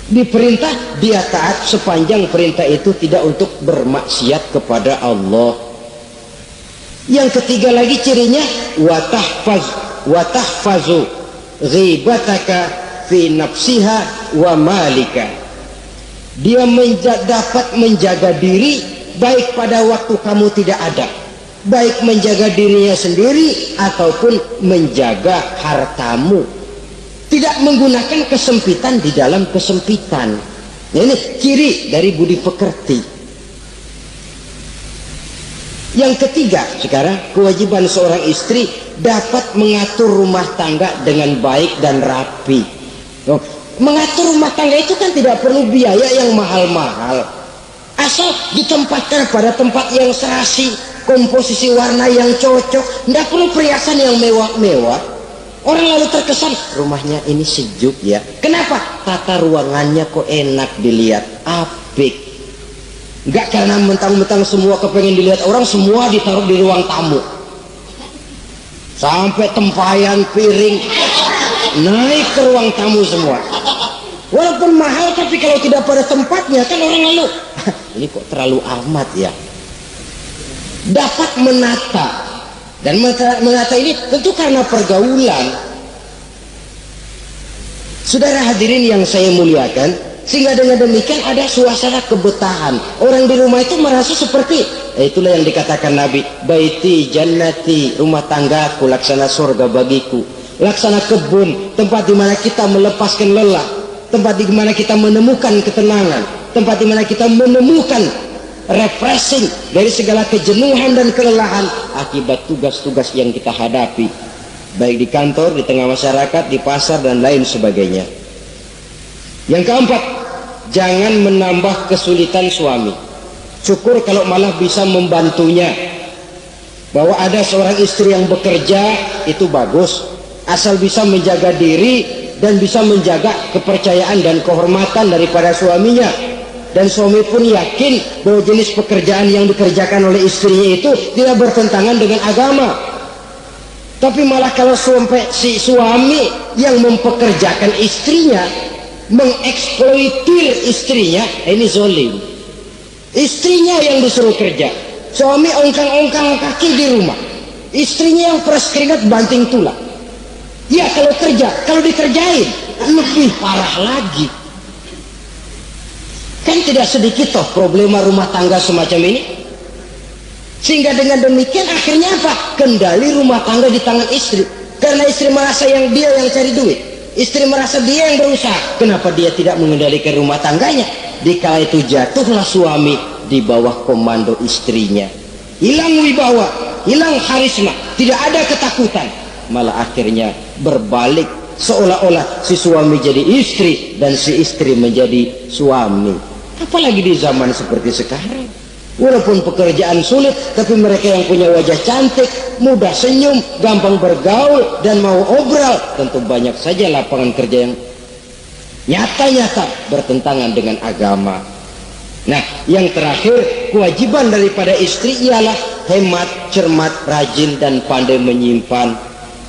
Diperintah dia taat sepanjang perintah itu tidak untuk bermaksiat kepada Allah. Yang ketiga lagi cirinya wa tahfazu ghibataka fi nafsiha wa malika. Dia dapat menjaga diri baik pada waktu kamu tidak ada, baik menjaga dirinya sendiri ataupun menjaga hartamu. Tidak menggunakan kesempitan di dalam kesempitan. Ini ciri dari budi pekerti. Yang ketiga sekarang, kewajiban seorang istri dapat mengatur rumah tangga dengan baik dan rapi. Mengatur rumah tangga itu kan tidak perlu biaya yang mahal-mahal, asal ditempatkan pada tempat yang serasi, komposisi warna yang cocok, tidak perlu perhiasan yang mewah-mewah. Orang lalu terkesan rumahnya ini sejuk ya. Kenapa? Tata ruangannya kok enak dilihat, apik. Enggak karena mentang-mentang semua kepengen dilihat orang, semua ditaruh di ruang tamu. Sampai tempayan piring naik ke ruang tamu semua. Walaupun mahal, tapi kalau tidak pada tempatnya kan orang lalu ini kok terlalu amat ya. Dapat menata, dan menata ini tentu karena pergaulan. Saudara hadirin yang saya muliakan, sehingga dengan demikian ada suasana kebetahan. Orang di rumah itu merasa seperti itulah yang dikatakan Nabi, baiti jannati, rumah tanggaku laksana surga bagiku, laksana kebun, tempat di mana kita melepaskan lelah, tempat di mana kita menemukan ketenangan, tempat di mana kita menemukan refreshing dari segala kejenuhan dan kelelahan akibat tugas-tugas yang kita hadapi, baik di kantor, di tengah masyarakat, di pasar, dan lain sebagainya. Yang keempat, jangan menambah kesulitan suami. Syukur kalau malah bisa membantunya. Bahwa ada seorang istri yang bekerja, itu bagus, asal bisa menjaga diri dan bisa menjaga kepercayaan dan kehormatan daripada suaminya. Dan suami pun yakin bahwa jenis pekerjaan yang dikerjakan oleh istrinya itu tidak bertentangan dengan agama. Tapi malah kalau si suami yang mempekerjakan istrinya, mengeksploitir istrinya, ini zolim. Istrinya yang disuruh kerja, suami ongkang-ongkang kaki di rumah, istrinya yang peras keringat banting tulang. Ya kalau kerja, kalau dikerjain lebih parah lagi. Kan tidak sedikit toh problema rumah tangga semacam ini. Sehingga dengan demikian akhirnya apa? Kendali rumah tangga di tangan istri. Karena istri merasa dia yang cari duit, istri merasa dia yang berusaha. Kenapa dia tidak mengendalikan rumah tangganya? Dikala itu jatuhlah suami di bawah komando istrinya. Hilang wibawa, hilang karisma, tidak ada ketakutan. Malah akhirnya berbalik, seolah-olah si suami jadi istri dan si istri menjadi suami. Apalagi di zaman seperti sekarang, walaupun pekerjaan sulit, tapi mereka yang punya wajah cantik, mudah senyum, gampang bergaul, dan mau obral, tentu banyak saja lapangan kerja yang nyata-nyata bertentangan dengan agama. Nah, yang terakhir, kewajiban daripada istri ialah hemat, cermat, rajin, dan pandai menyimpan.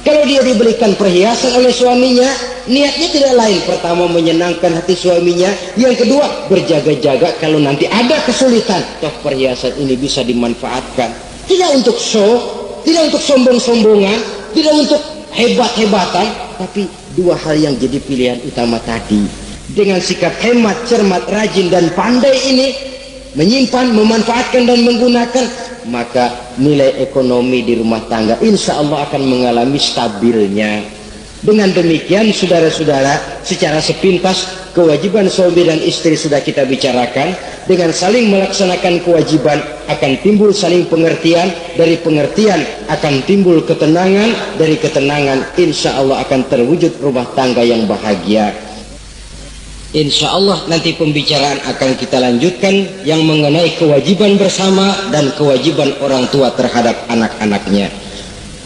Kalau dia diberikan perhiasan oleh suaminya, niatnya tidak lain. Pertama, menyenangkan hati suaminya. Yang kedua, berjaga-jaga kalau nanti ada kesulitan, toh perhiasan ini bisa dimanfaatkan. Tidak untuk show, tidak untuk sombong-sombongan, tidak untuk hebat-hebatan, tapi dua hal yang jadi pilihan utama tadi. Dengan sikap hemat, cermat, rajin, dan pandai ini, menyimpan, memanfaatkan, dan menggunakan, maka nilai ekonomi di rumah tangga insya Allah akan mengalami stabilnya. Dengan demikian saudara-saudara, secara sepintas kewajiban suami dan istri sudah kita bicarakan. Dengan saling melaksanakan kewajiban akan timbul saling pengertian, dari pengertian akan timbul ketenangan, dari ketenangan insya Allah akan terwujud rumah tangga yang bahagia. Insya Allah nanti pembicaraan akan kita lanjutkan yang mengenai kewajiban bersama dan kewajiban orang tua terhadap anak-anaknya.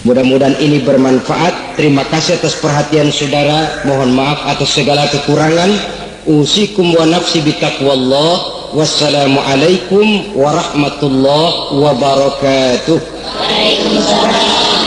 Mudah-mudahan ini bermanfaat. Terima kasih atas perhatian saudara. Mohon maaf atas segala kekurangan. Usikum wa nafsi bitaqwallah. Wassalamualaikum warahmatullahi wabarakatuh. Waalaikumsalam.